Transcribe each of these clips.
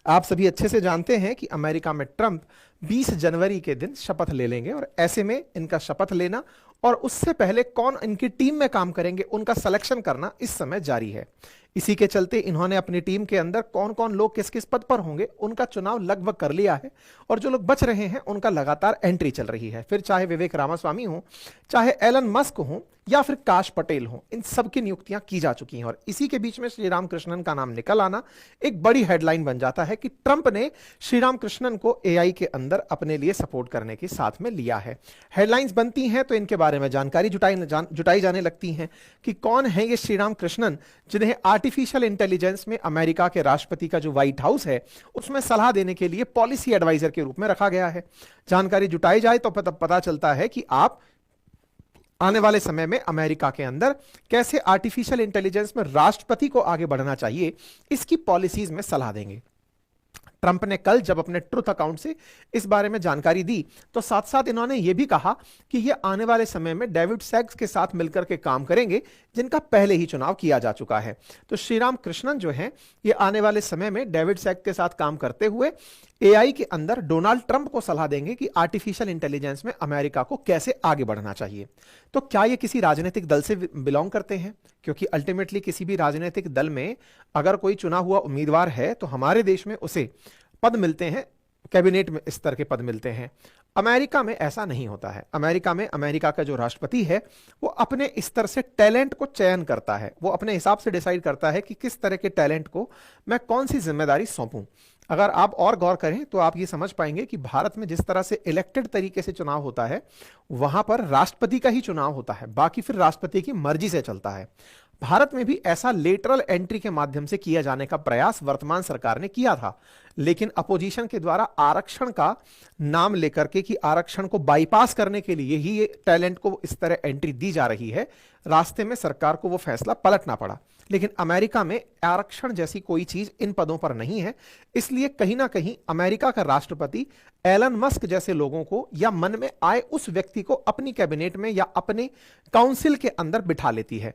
आप सभी अच्छे से जानते हैं कि अमेरिका में ट्रंप 20 जनवरी के दिन शपथ ले लेंगे और ऐसे में इनका शपथ लेना और उससे पहले कौन इनकी टीम में काम करेंगे उनका सिलेक्शन करना इस समय जारी है। इसी के चलते इन्होंने अपनी टीम के अंदर कौन कौन लोग किस किस पद पर होंगे उनका चुनाव लगभग कर लिया है और जो लोग बच रहे हैं उनका लगातार एंट्री चल रही है। फिर चाहे विवेक रामास्वामी हो, चाहे एलन मस्क हो या फिर काश पटेल हो, इन सब की नियुक्तियां की जा चुकी हैं। और इसी के बीच में श्रीराम कृष्णन का नाम निकल आना एक बड़ी हेडलाइन बन जाता है कि ट्रंप ने श्रीराम कृष्णन को एआई के अंदर अपने लिए सपोर्ट करने के साथ में लिया है। हेडलाइंस बनती हैं तो इनके बारे में जानकारी जुटाई जाने लगती है कि कौन है ये श्रीराम कृष्णन जिन्हें आर्टिफिशियल इंटेलिजेंस में अमेरिका के राष्ट्रपति का जो व्हाइट हाउस है उसमें सलाह देने के लिए पॉलिसी एडवाइजर के रूप में रखा गया है। जानकारी जुटाई जाए तो पता चलता है कि आप आने वाले समय में अमेरिका के अंदर कैसे आर्टिफिशियल इंटेलिजेंस में राष्ट्रपति को आगे बढ़ना चाहिए इसकी पॉलिसीज में सलाह देंगे। ट्रंप ने कल जब अपने ट्रुथ अकाउंट से इस बारे में जानकारी दी तो साथ साथ इन्होंने यह भी कहा कि यह आने वाले समय में डेविड सैक्स के साथ मिलकर के काम करेंगे जिनका पहले ही चुनाव किया जा चुका है। तो श्रीराम कृष्णन जो है ये आने वाले समय में डेविड सैक्स के साथ काम करते हुए एआई के अंदर डोनाल्ड ट्रंप को सलाह देंगे कि आर्टिफिशियल इंटेलिजेंस में अमेरिका को कैसे आगे बढ़ना चाहिए। तो क्या ये किसी राजनीतिक दल से बिलोंग करते हैं? क्योंकि अल्टीमेटली किसी भी राजनीतिक दल में अगर कोई चुना हुआ उम्मीदवार है तो हमारे देश में उसे पद मिलते हैं, कैबिनेट में स्तर के पद मिलते हैं। अमेरिका में ऐसा नहीं होता है। अमेरिका में अमेरिका का जो राष्ट्रपति है वो अपने स्तर से टैलेंट को चयन करता है, वो अपने हिसाब से डिसाइड करता है कि किस तरह के टैलेंट को मैं कौन सी जिम्मेदारी सौंपूं। अगर आप और गौर करें तो आप ये समझ पाएंगे कि भारत में जिस तरह से इलेक्टेड तरीके से चुनाव होता है वहां पर राष्ट्रपति का ही चुनाव होता है, बाकी फिर राष्ट्रपति की मर्जी से चलता है। भारत में भी ऐसा लेटरल एंट्री के माध्यम से किया जाने का प्रयास वर्तमान सरकार ने किया था, लेकिन अपोजिशन के द्वारा आरक्षण का नाम लेकर के कि आरक्षण को बाईपास करने के लिए ही ये टैलेंट को इस तरह एंट्री दी जा रही है, रास्ते में सरकार को वो फैसला पलटना पड़ा। लेकिन अमेरिका में आरक्षण जैसी कोई चीज इन पदों पर नहीं है, इसलिए कहीं ना कहीं अमेरिका का राष्ट्रपति एलन मस्क जैसे लोगों को या मन में आए उस व्यक्ति को अपनी कैबिनेट में या अपने काउंसिल के अंदर बिठा लेती है।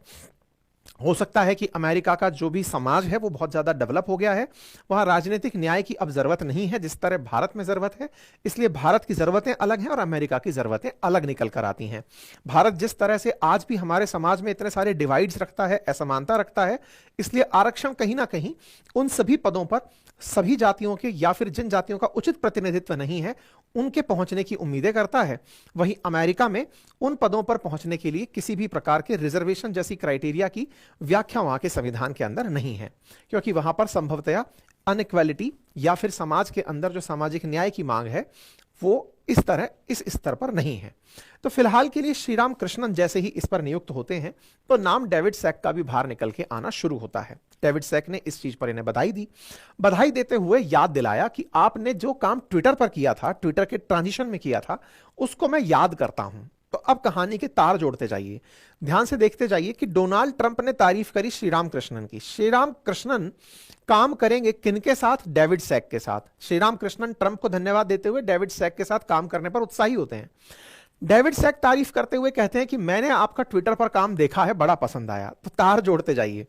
हो सकता है कि अमेरिका का जो भी समाज है वो बहुत ज्यादा डेवलप हो गया है, वहां राजनीतिक न्याय की अब जरूरत नहीं है जिस तरह भारत में जरूरत है, इसलिए भारत की जरूरतें अलग हैं और अमेरिका की जरूरतें अलग निकल कर आती हैं। भारत जिस तरह से आज भी हमारे समाज में इतने सारे डिवाइड्स रखता है, असमानता रखता है, इसलिए आरक्षण कहीं ना कहीं उन सभी पदों पर सभी जातियों के या फिर जिन जातियों का उचित प्रतिनिधित्व नहीं है उनके पहुंचने की उम्मीदें करता है। वहीं अमेरिका में उन पदों पर पहुंचने के लिए किसी भी प्रकार के रिजर्वेशन जैसी क्राइटेरिया की व्याख्या वहां के संविधान के अंदर नहीं है, क्योंकि वहां पर संभवतया अनइक्वालिटी या फिर समाज के अंदर जो सामाजिक न्याय की मांग है वो इस स्तर पर नहीं है। तो फिलहाल के लिए श्रीराम कृष्णन जैसे ही इस पर नियुक्त होते हैं तो नाम डेविड सैक का भी बाहर निकल के आना शुरू होता है। डेविड सैक ने इस चीज पर इन्हें बधाई दी, बधाई देते हुए याद दिलाया कि आपने जो काम ट्विटर पर किया था, ट्विटर के ट्रांजिशन में किया था, उसको मैं याद करता हूं। तो अब कहानी के तार जोड़ते जाइए, ध्यान से देखते जाइए कि डोनाल्ड ट्रंप ने तारीफ करी श्रीराम कृष्णन की। श्रीराम कृष्णन काम करेंगे किनके साथ? डेविड सैक के साथ। श्रीराम कृष्णन ट्रंप को धन्यवाद देते हुए डेविड सैक के साथ काम करने पर उत्साही होते हैं। डेविड सैक तारीफ करते हुए कहते हैं कि मैंने आपका ट्विटर पर काम देखा है, बड़ा पसंद आया। तो तार जोड़ते जाइए।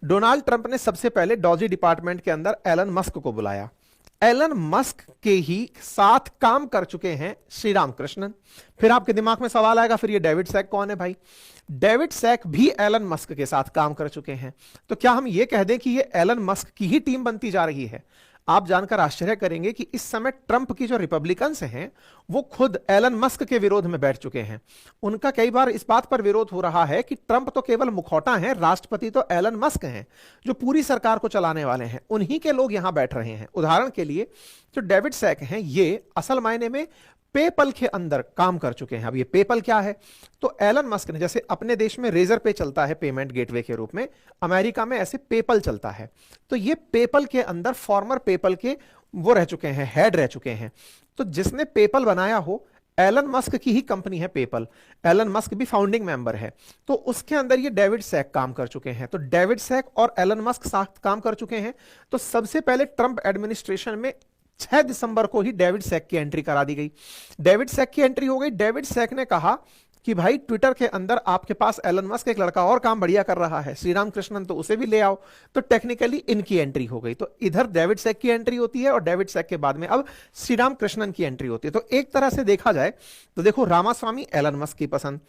डोनाल्ड ट्रंप ने सबसे पहले डॉजी डिपार्टमेंट के अंदर एलन मस्क को बुलाया। एलन मस्क के ही साथ काम कर चुके हैं श्रीराम कृष्णन। फिर आपके दिमाग में सवाल आएगा, फिर ये डेविड सैक कौन है भाई? डेविड सैक भी एलन मस्क के साथ काम कर चुके हैं। तो क्या हम ये कह दें कि ये एलन मस्क की ही टीम बनती जा रही है? आप जानकर आश्चर्य करेंगे कि इस समय ट्रंप की जो रिपब्लिकन्स हैं वो खुद एलन मस्क के विरोध में बैठ चुके हैं। उनका कई बार इस बात पर विरोध हो रहा है कि ट्रंप तो केवल मुखौटा है, राष्ट्रपति तो एलन मस्क हैं जो पूरी सरकार को चलाने वाले हैं, उन्हीं के लोग यहां बैठ रहे हैं। उदाहरण के लिए जो डेविड सैक हैं ये असल मायने में पेपल के अंदर काम कर चुके हैं। अब ये पेपल क्या है? तो एलन मस्क ने, जैसे अपने देश में रेजर पे चलता है पेमेंट गेटवे के रूप में, अमेरिका में ऐसे पेपल चलता है। तो ये पेपल के अंदर फॉर्मर पेपल के वो रह चुके हैं, हेड रह चुके हैं। तो जिसने पेपल बनाया हो, एलन मस्क की ही कंपनी है पेपल, एलन मस्क भी फाउंडिंग मेंबर है, तो उसके अंदर ये डेविड सैक काम कर चुके हैं। तो डेविड सैक और एलन मस्क साथ काम कर चुके हैं। तो सबसे पहले ट्रंप एडमिनिस्ट्रेशन में 6 दिसंबर को ही डेविड सैक की एंट्री करा दी गई। डेविड सैक की एंट्री हो गई। डेविड सैक ने कहा कि भाई ट्विटर के अंदर आपके पास एलन मस्क एक लड़का और काम बढ़िया कर रहा है, श्रीराम कृष्णन, तो उसे भी ले आओ। तो टेक्निकली इनकी एंट्री हो गई। तो इधर डेविड सैक की एंट्री होती है और डेविड सैक के बाद में अब श्रीराम कृष्णन की एंट्री होती है। तो एक तरह से देखा जाए तो देखो, रामास्वामी एलन मस्क की पसंद,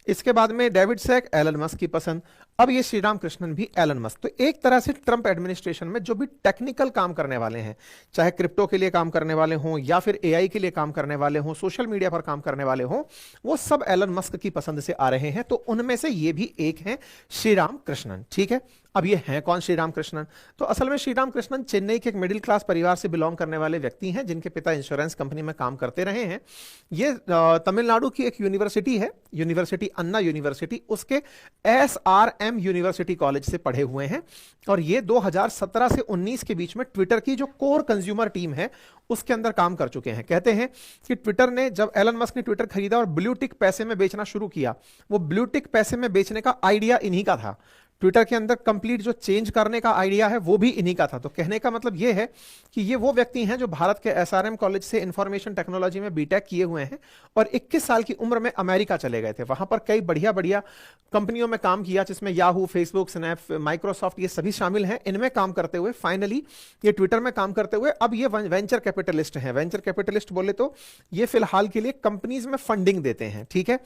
इसके बाद में डेविड सैक एलन मस्क की पसंद, अब ये श्रीराम कृष्णन भी एलन मस्क। तो एक तरह से ट्रंप एडमिनिस्ट्रेशन में जो भी टेक्निकल काम करने वाले हैं, चाहे क्रिप्टो के लिए काम करने वाले हों या फिर एआई के लिए काम करने वाले हों, सोशल मीडिया पर काम करने वाले हों, वो सब एलन मस्क की पसंद से आ रहे हैं। तो उनमें से ये भी एक हैं श्रीराम कृष्णन। ठीक है, अब ये हैं कौन श्रीराम कृष्णन? तो असल में श्रीराम कृष्णन चेन्नई के एक मिडिल क्लास परिवार से बिलोंग करने वाले व्यक्ति हैं, जिनके पिता इंश्योरेंस कंपनी में काम करते रहे हैं। ये तमिलनाडु की एक यूनिवर्सिटी है, यूनिवर्सिटी अन्ना यूनिवर्सिटी, उसके एसआरएम यूनिवर्सिटी कॉलेज से पढ़े हुए हैं। और ये 2017 से 19 के बीच में ट्विटर की जो कोर कंज्यूमर टीम है उसके अंदर काम कर चुके हैं। कहते हैं कि ट्विटर ने, जब एलन मस्क ने ट्विटर खरीदा और ब्लू टिक पैसे में बेचना शुरू किया, वो ब्लू टिक पैसे में बेचने का आइडिया इन्हीं का था। ट्विटर के अंदर कंप्लीट जो चेंज करने का आइडिया है वो भी इन्हीं का था। तो कहने का मतलब ये है कि ये वो व्यक्ति हैं जो भारत के एसआरएम कॉलेज से इंफॉर्मेशन टेक्नोलॉजी में बीटेक किए हुए हैं और 21 साल की उम्र में अमेरिका चले गए थे। वहां पर कई बढ़िया बढ़िया कंपनियों में काम किया, जिसमें याहू, फेसबुक, स्नैप, माइक्रोसॉफ्ट, ये सभी शामिल हैं। इनमें काम करते हुए फाइनली ये ट्विटर में काम करते हुए अब ये वेंचर कैपिटलिस्ट हैं। वेंचर कैपिटलिस्ट बोले तो ये फिलहाल के लिए कंपनीज में फंडिंग देते हैं। ठीक है,